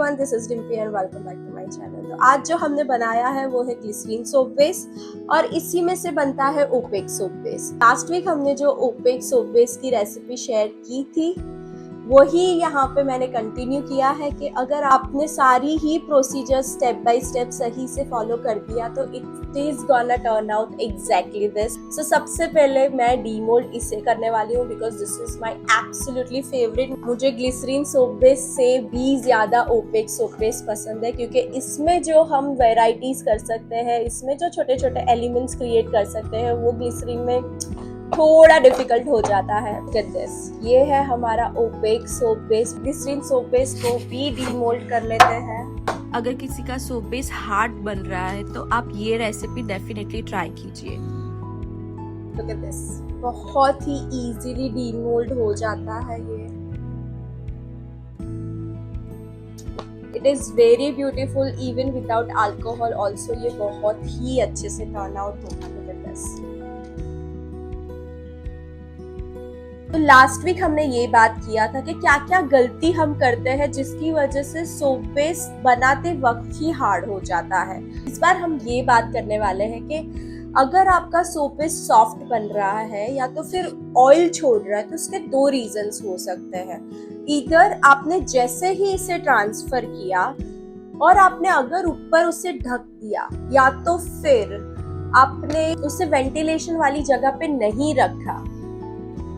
Everyone, this is Dimpy and welcome back to my channel. तो आज जो हमने बनाया है वो है ग्लिसरीन सोप बेस और इसी में से बनता है opaque soap base. Last week हमने जो ओपेक सोप बेस की रेसिपी शेयर की थी वही यहाँ पे मैंने कंटिन्यू किया है कि अगर आपने सारी ही प्रोसीजर स्टेप बाय स्टेप सही से फॉलो कर दिया तो it is gonna turn out exactly this. So सबसे पहले मैं डीमोल्ड इसे करने वाली हूँ because this is my absolutely favourite. मुझे ग्लिसरीन सोप बेस से भी ज्यादा ओपेक सोप बेस पसंद है क्योंकि इसमें जो हम वेराइटीज कर सकते हैं, इसमें जो छोटे छोटे एलिमेंट्स क्रिएट कर सकते हैं वो ग्लिसरीन में थोड़ा डिफिकल्ट हो जाता है। ये है हमारा opaque soap base. Glycerine soap base को भी डीमोल्ड कर लेते हैं। अगर किसी का सोप बेस हार्ड बन रहा है तो आप ये रेसिपी डेफिनेटली ट्राई कीजिए। लुक एट दिस, बहुत ही इजीली डीमोल्ड हो जाता है ये। It is very beautiful even without alcohol also. ये बहुत ही अच्छे से टर्न आउट होगा। Look at this. तो लास्ट वीक हमने ये बात किया था कि क्या क्या गलती हम करते हैं जिसकी वजह से सोप बेस बनाते वक्त ही हार्ड हो जाता है। इस बार हम ये बात करने वाले हैं कि अगर आपका सोप बेस सॉफ्ट बन रहा है या तो फिर ऑयल छोड़ रहा है तो उसके दो रीजंस हो सकते हैं। इधर आपने जैसे ही इसे ट्रांसफर किया और आपने अगर ऊपर उसे ढक दिया या तो फिर आपने उसे वेंटिलेशन वाली जगह पे नहीं रखा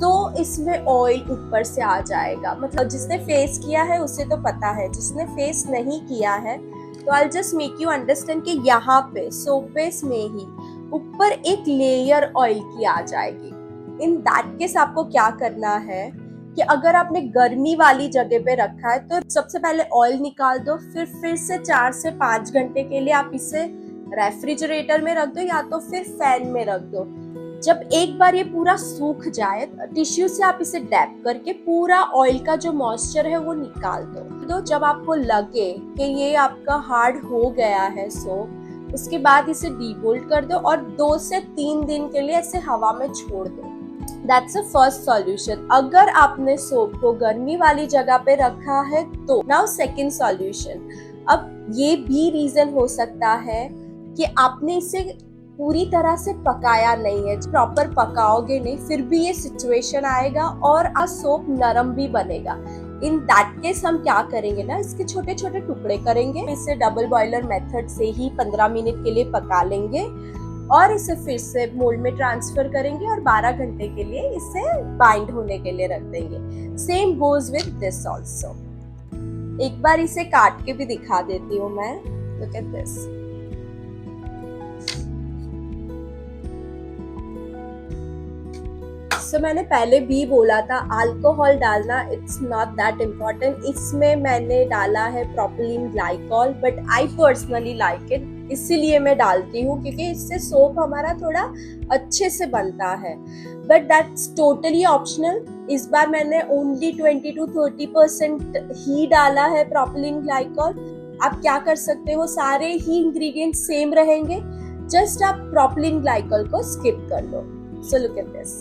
तो इसमें ऑयल ऊपर से आ जाएगा। मतलब जिसने फेस किया है उसे तो पता है, जिसने फेस नहीं किया है तो I just make you understand कि यहाँ पे सोप बेस में ही ऊपर एक लेयर ऑयल की आ जाएगी। इन दैट केस आपको क्या करना है कि अगर आपने गर्मी वाली जगह पे रखा है तो सबसे पहले ऑयल निकाल दो, फिर से 4 से 5 घंटे के लिए आप इसे रेफ्रिजरेटर में रख दो या तो फिर फैन में रख दो। जब एक बार ये पूरा सूख जाए टिश्यू से आप इसे डैप करके पूरा ऑयल का जो मॉइस्चर है वो निकाल दो। जब आपको लगे कि ये आपका हार्ड हो गया है सोप, उसके बाद इसे डीमोल्ड कर दो और 2 से 3 दिन के लिए ऐसे हवा में छोड़ दो। That's a first solution. अगर आपने सोप को गर्मी वाली जगह पे रखा है तो नाउ सेकंड सॉल्यूशन। अब ये भी रीजन हो सकता है कि आपने इसे पूरी तरह से पकाया नहीं है, प्रॉपर पकाओगे नहीं, फिर भी ये सिचुएशन आएगा और सोप नरम भी बनेगा। इन दैट केस हम क्या करेंगे ना, इसके छोटे छोटे टुकड़े करेंगे, इसे डबल बॉयलर मेथड से ही 15 मिनट के लिए पका लेंगे और इसे फिर से मोल्ड में ट्रांसफर करेंगे और 12 घंटे के लिए इसे बाइंड होने के लिए रख देंगे। Same goes with this also. एक बार इसे काट के भी दिखा देती हूँ मैं। Look at this. So, मैंने पहले भी बोला था अल्कोहल डालना इट्स नॉट दैट इम्पोर्टेंट। इसमें मैंने डाला है propylene glycol, but I personally like it, इसीलिए मैं डालती हूँ क्योंकि इससे सोप हमारा थोड़ा अच्छे से बनता है। But that's totally optional. इस बार मैंने ओनली 20 to 30% ही डाला है प्रोपिलीन ग्लाइकॉल। आप क्या कर सकते हो, सारे ही इंग्रेडिएंट्स सेम रहेंगे, जस्ट आप प्रोपिलीन ग्लाइकॉल को स्किप कर लो। So look at this.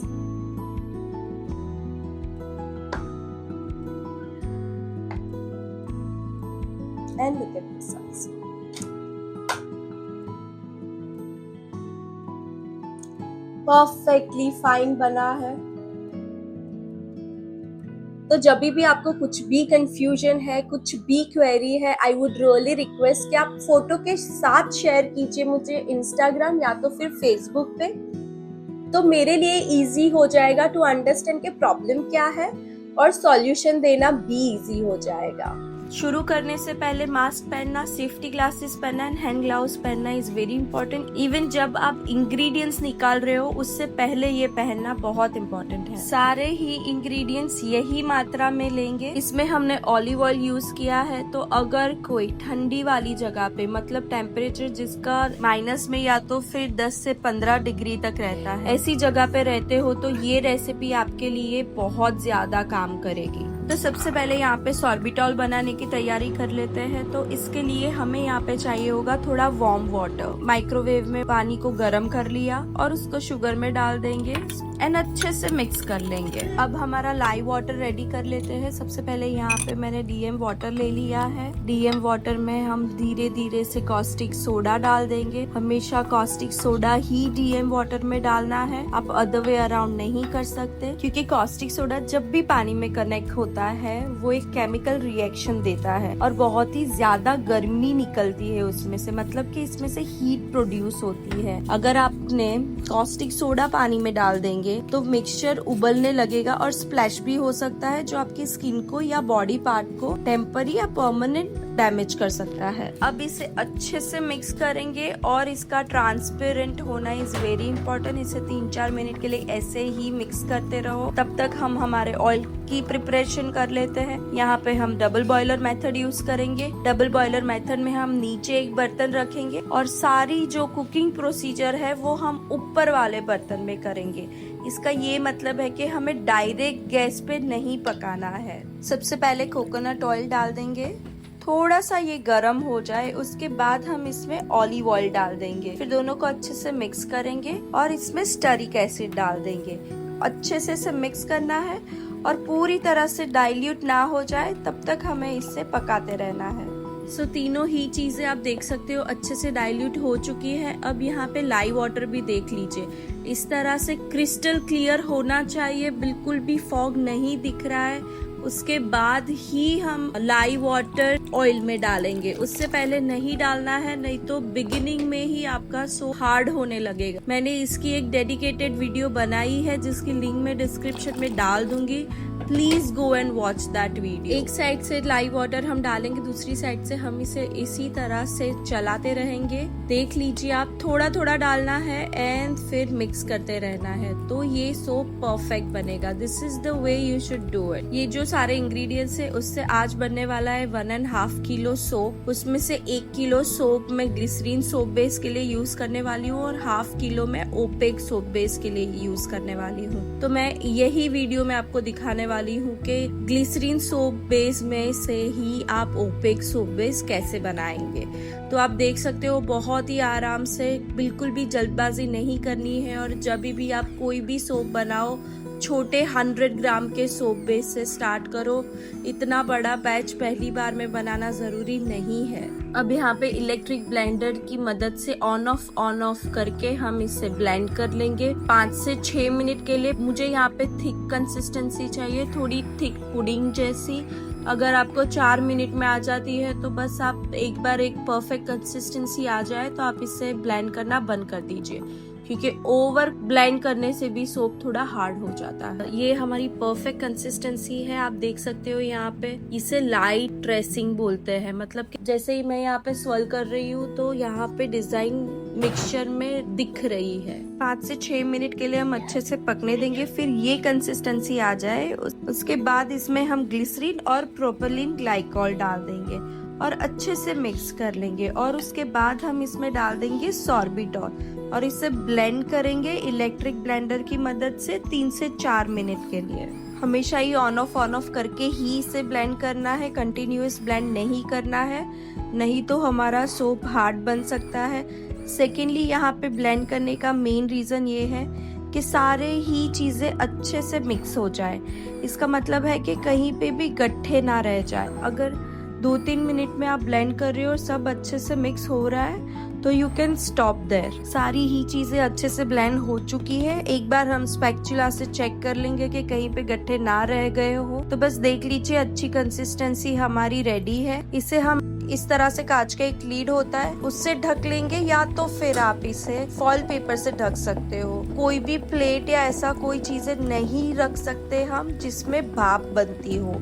And look at this also. Perfectly fine बना है। तो जब भी आपको कुछ भी कंफ्यूजन है, कुछ भी क्वेरी है, आई वुड रियली रिक्वेस्ट कि आप फोटो के साथ शेयर कीजिए मुझे इंस्टाग्राम या तो फिर फेसबुक पे, तो मेरे लिए इजी हो जाएगा टू अंडरस्टैंड कि प्रॉब्लम क्या है और सॉल्यूशन देना भी इजी हो जाएगा। शुरू करने से पहले मास्क पहनना, सेफ्टी ग्लासेस पहनना एंड हैंड ग्लव्स पहनना इज वेरी इंपॉर्टेंट। इवन जब आप इंग्रेडिएंट्स निकाल रहे हो उससे पहले ये पहनना बहुत इंपॉर्टेंट है। सारे ही इंग्रेडिएंट्स यही मात्रा में लेंगे। इसमें हमने ऑलिव ऑयल यूज किया है, तो अगर कोई ठंडी वाली जगह पे, मतलब टेम्परेचर जिसका माइनस में या तो फिर 10 से 15 डिग्री तक रहता है, ऐसी जगह पे रहते हो तो ये रेसिपी आपके लिए बहुत ज्यादा काम करेगी। तो सबसे पहले यहाँ पे सॉर्बिटॉल बनाने की तैयारी कर लेते हैं। तो इसके लिए हमें यहाँ पे चाहिए होगा थोड़ा वार्म वाटर। माइक्रोवेव में पानी को गर्म कर लिया और उसको शुगर में डाल देंगे एंड अच्छे से मिक्स कर लेंगे। अब हमारा लाइव वाटर रेडी कर लेते हैं। सबसे पहले यहाँ पे मैंने डीएम वाटर ले लिया है। डीएम वाटर में हम धीरे धीरे से कॉस्टिक सोडा डाल देंगे। हमेशा कॉस्टिक सोडा ही डीएम वाटर में डालना है, आप अदर वे अराउंड नहीं कर सकते, क्योंकि कॉस्टिक सोडा जब भी पानी में कनेक्ट होता है वो एक केमिकल रिएक्शन देता है और बहुत ही ज्यादा गर्मी निकलती है उसमें से, मतलब कि इसमें से हीट प्रोड्यूस होती है। अगर आपने कॉस्टिक सोडा पानी में डाल देंगे तो मिक्सचर उबलने लगेगा और स्प्लैश भी हो सकता है, जो आपकी स्किन को या बॉडी पार्ट को टेम्पररी या परमानेंट डैमेज कर सकता है। अब इसे अच्छे से मिक्स करेंगे और इसका ट्रांसपेरेंट होना इज वेरी इंपॉर्टेंट। इसे 3-4 मिनट के लिए ऐसे ही मिक्स करते रहो। तब तक हम हमारे ऑयल की प्रिपरेशन कर लेते हैं। यहाँ पे हम डबल बॉयलर मेथड यूज करेंगे। डबल बॉयलर मेथड में हम नीचे एक बर्तन रखेंगे और सारी जो कुकिंग प्रोसीजर है वो हम ऊपर वाले बर्तन में करेंगे। इसका ये मतलब है कि हमें डायरेक्ट गैस पे नहीं पकाना है। सबसे पहले कोकोनट ऑयल डाल देंगे, थोड़ा सा ये गर्म हो जाए उसके बाद हम इसमें ऑलिव ऑयल डाल देंगे। फिर दोनों को अच्छे से मिक्स करेंगे और इसमें स्टरिक एसिड डाल देंगे। अच्छे से इसे मिक्स करना है और पूरी तरह से डाइल्यूट ना हो जाए तब तक हमें इससे पकाते रहना है। सो तीनों ही चीजें आप देख सकते हो अच्छे से डाइल्यूट हो चुकी है। अब यहाँ पे लाइव वाटर भी देख लीजिए, इस तरह से क्रिस्टल क्लियर होना चाहिए, बिल्कुल भी फॉग नहीं दिख रहा है। उसके बाद ही हम लाइव वाटर ऑयल में डालेंगे, उससे पहले नहीं डालना है, नहीं तो बिगिनिंग में ही आपका सो हार्ड होने लगेगा। मैंने इसकी एक डेडिकेटेड वीडियो बनाई है जिसकी लिंक मैं डिस्क्रिप्शन में डाल दूंगी, please go and watch that video. एक साइड से लाइव वाटर हम डालेंगे, दूसरी साइड से हम इसे इसी तरह से चलाते रहेंगे। देख लीजिए आप, थोड़ा थोड़ा डालना है एंड फिर मिक्स करते रहना है, तो ये सोप परफेक्ट बनेगा। This is the way you should do it. ये जो सारे इंग्रेडिएंट्स है उससे आज बनने वाला है 1.5 किलो सोप। उसमें से 1 किलो सोप मैं ग्लिसरीन सोप बेस के लिए यूज करने वाली हूँ और 1/2 किलो मैं ओपेक सोप बेस के लिए यूज करने वाली हूँ। तो मैं यही वीडियो में आपको दिखाने वाली हूँ कि ग्लिसरीन सोप बेस में से ही आप ओपेक सोप बेस कैसे बनाएंगे। तो आप देख सकते हो बहुत ही आराम से, बिल्कुल भी जल्दबाजी नहीं करनी है। और जब भी आप कोई भी सोप बनाओ छोटे 100 ग्राम के सोप बेस से स्टार्ट करो। इतना बड़ा बैच पहली बार में बनाना जरूरी नहीं है। अब यहाँ पे इलेक्ट्रिक ब्लेंडर की मदद से ऑन ऑफ करके हम इसे ब्लेंड कर लेंगे 5 से 6 मिनट के लिए। मुझे यहाँ पे थिक कंसिस्टेंसी चाहिए, थोड़ी थिक पुडिंग जैसी। अगर आपको 4 मिनट में आ जाती है तो बस आप एक बार एक परफेक्ट कंसिस्टेंसी आ जाए तो आप इसे ब्लेंड करना बंद कर दीजिए, क्योंकि ओवर ब्लेंड करने से भी सोप थोड़ा हार्ड हो जाता है। ये हमारी परफेक्ट कंसिस्टेंसी है, आप देख सकते हो। यहाँ पे इसे लाइट ट्रेसिंग बोलते हैं, मतलब कि जैसे ही मैं यहाँ पे स्वर्ल कर रही हूँ तो यहाँ पे डिजाइन मिक्सचर में दिख रही है। 5 से 6 मिनट के लिए हम अच्छे से पकने देंगे। फिर ये कंसिस्टेंसी आ जाए उसके बाद इसमें हम ग्लिसरीन और प्रोपिलीन ग्लाइकॉल डाल देंगे और अच्छे से मिक्स कर लेंगे। और उसके बाद हम इसमें डाल देंगे सॉर्बिटॉल और इसे ब्लेंड करेंगे इलेक्ट्रिक ब्लेंडर की मदद से 3 से 4 मिनट के लिए। हमेशा ही ऑन ऑफ करके ही इसे ब्लेंड करना है, कंटिन्यूअस ब्लेंड नहीं करना है, नहीं तो हमारा सोप हार्ड बन सकता है। सेकेंडली, यहाँ पे ब्लेंड करने का मेन रीजन ये है कि सारे ही चीजें अच्छे से मिक्स हो जाए। इसका मतलब है कि कहीं पे भी गट्ठे ना रह जाए। अगर 2-3 मिनट में आप ब्लेंड कर रहे हो और सब अच्छे से मिक्स हो रहा है तो यू कैन स्टॉप देयर। सारी ही चीजें अच्छे से ब्लेंड हो चुकी है। एक बार हम स्पैचुला से चेक कर लेंगे कि कहीं पे गट्ठे ना रह गए हो। तो बस देख लीजिए, अच्छी कंसिस्टेंसी हमारी रेडी है। इसे हम इस तरह से कांच का एक लीड होता है उससे ढक लेंगे, या तो फिर आप इसे फॉइल पेपर से ढक सकते हो। कोई भी प्लेट या ऐसा कोई चीजें नहीं रख सकते हम जिसमें भाप बनती हो।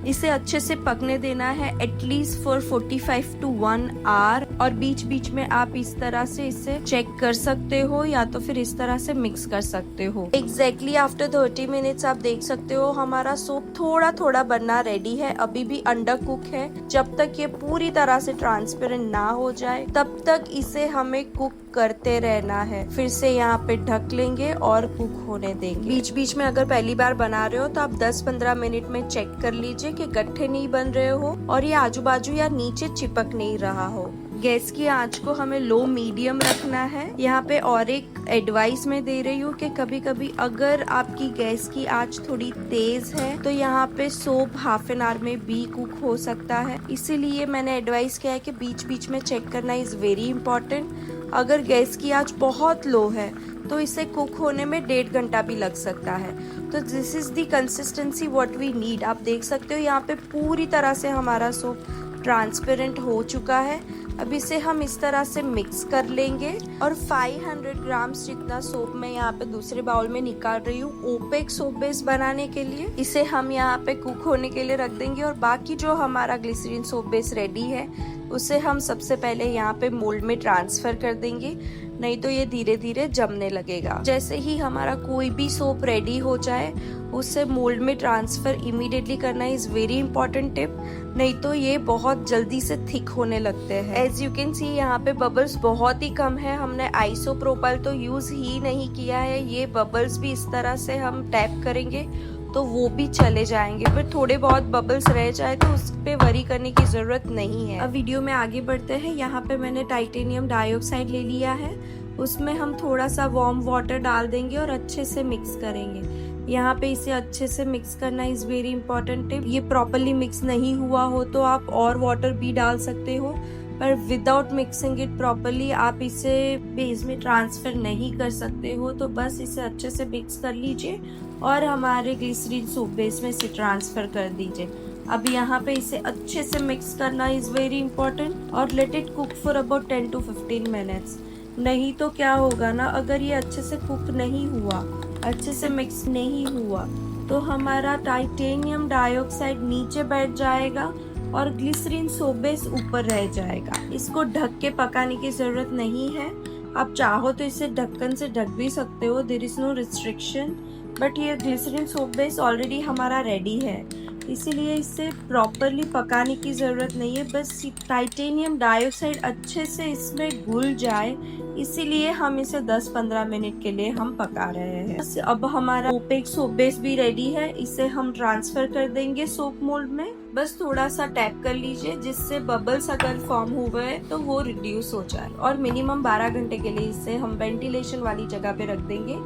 इसे अच्छे से पकने देना है एटलीस्ट फॉर 45 to 1 आवर, और बीच बीच में आप इस तरह से इसे चेक कर सकते हो या तो फिर इस तरह से मिक्स कर सकते हो। एग्जैक्टली आफ्टर 30 मिनट्स आप देख सकते हो हमारा सूप थोड़ा थोड़ा बनना रेडी है, अभी भी अंडर कुक है। जब तक ये पूरी तरह से ट्रांसपेरेंट ना हो जाए तब तक इसे हमें कुक करते रहना है। फिर से यहाँ पे ढक लेंगे और कुक होने देंगे। बीच बीच में अगर पहली बार बना रहे हो तो आप 10-15 मिनट में चेक कर लीजिए कि गट्ठे नहीं बन रहे हो और ये आजू बाजू या नीचे चिपक नहीं रहा हो। गैस की आंच को हमें लो मीडियम रखना है। यहाँ पे और एक एडवाइस मैं दे रही हूँ कि कभी कभी अगर आपकी गैस की आंच थोड़ी तेज है तो यहाँ पे सूप हाफ एन आवर में भी कुक हो सकता है, इसीलिए मैंने एडवाइस किया है कि बीच बीच में चेक करना इज वेरी इंपॉर्टेंट। अगर गैस की आंच बहुत लो है तो इसे कुक होने में 1.5 घंटा भी लग सकता है। तो this is the consistency what we need. आप देख सकते हो यहाँ पे पूरी तरह से हमारा सूप ट्रांसपेरेंट हो चुका है। अब इसे हम इस तरह से मिक्स कर लेंगे और 500 ग्राम्स जितना सूप मैं यहाँ पे दूसरे बाउल में निकाल रही हूँ ओपेक सूप बेस बनाने के लिए। इसे हम यहाँ पे कुक होने के लिए रख देंगे और बाकी जो हमारा ग्लिसरीन सूप बेस रेडी है उसे हम सबसे पहले यहाँ पे मोल्ड में ट्रांसफर कर देंगे, नहीं तो ये धीरे धीरे जमने लगेगा। जैसे ही हमारा कोई भी सोप रेडी हो जाए उसे मोल्ड में ट्रांसफर इमीडिएटली करना इज वेरी इंपॉर्टेंट टिप, नहीं तो ये बहुत जल्दी से थिक होने लगते हैं। एज यू कैन सी यहाँ पे बबल्स बहुत ही कम है, हमने आइसोप्रोपाइल तो यूज ही नहीं किया है। ये बबल्स भी इस तरह से हम टैप करेंगे तो वो भी चले जाएंगे, पर थोड़े बहुत बबल्स रह जाए तो उस पे वरी करने की जरूरत नहीं है। अब वीडियो में आगे बढ़ते हैं। यहाँ पे मैंने टाइटेनियम डाइऑक्साइड ले लिया है, उसमें हम थोड़ा सा वार्म वाटर डाल देंगे और अच्छे से मिक्स करेंगे। यहाँ पे इसे अच्छे से मिक्स करना इज वेरी इंपॉर्टेंट टिप। ये प्रॉपरली मिक्स नहीं हुआ हो तो आप और वाटर भी डाल सकते हो, पर विदाउट मिक्सिंग इट प्रॉपरली आप इसे बेस में ट्रांसफर नहीं कर सकते हो। तो बस इसे अच्छे से मिक्स कर लीजिए और हमारे ग्लिसरीन सूप बेस में इसे ट्रांसफर कर दीजिए। अब यहाँ पे इसे अच्छे से मिक्स करना इज वेरी इंपॉर्टेंट और let it cook for about 10 to 15 minutes. नहीं तो क्या होगा ना, अगर ये अच्छे से कुक नहीं हुआ, अच्छे से मिक्स नहीं हुआ तो हमारा टाइटेनियम डाइऑक्साइड नीचे बैठ जाएगा और ग्लिसरीन सूप बेस ऊपर रह जाएगा। इसको ढक के पकाने की जरूरत नहीं है, आप चाहो तो इसे ढक्कन से ढक भी सकते हो, there is no restriction, but ये ग्लिसरीन सूप बेस ऑलरेडी हमारा रेडी है, इसीलिए इसे प्रॉपरली पकाने की ज़रूरत नहीं है। बस टाइटेनियम डाइऑक्साइड अच्छे से इसमें घुल जाए, इसीलिए हम इसे 10-15 मिनट के लिए हम पका रहे हैं। बस अब हमारा ओपेक सूप बेस भी रेडी है, इसे हम ट्रांसफर कर देंगे सूप मोल्ड में। बस थोड़ा सा टैप कर लीजिए जिससे बबल्स अगर फॉर्म हुए तो वो रिड्यूस हो जाए, और मिनिमम 12 घंटे के लिए इसे हम वेंटिलेशन वाली जगह पे रख देंगे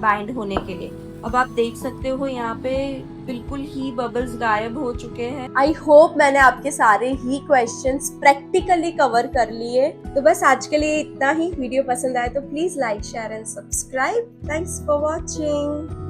बाइंड होने के लिए। अब आप देख सकते हो यहाँ पे बिल्कुल ही बबल्स गायब हो चुके हैं। आई होप मैंने आपके सारे ही क्वेश्चंस प्रैक्टिकली कवर कर लिए। तो बस आज के लिए इतना ही। वीडियो पसंद आए तो please like, share and subscribe. Thanks for watching.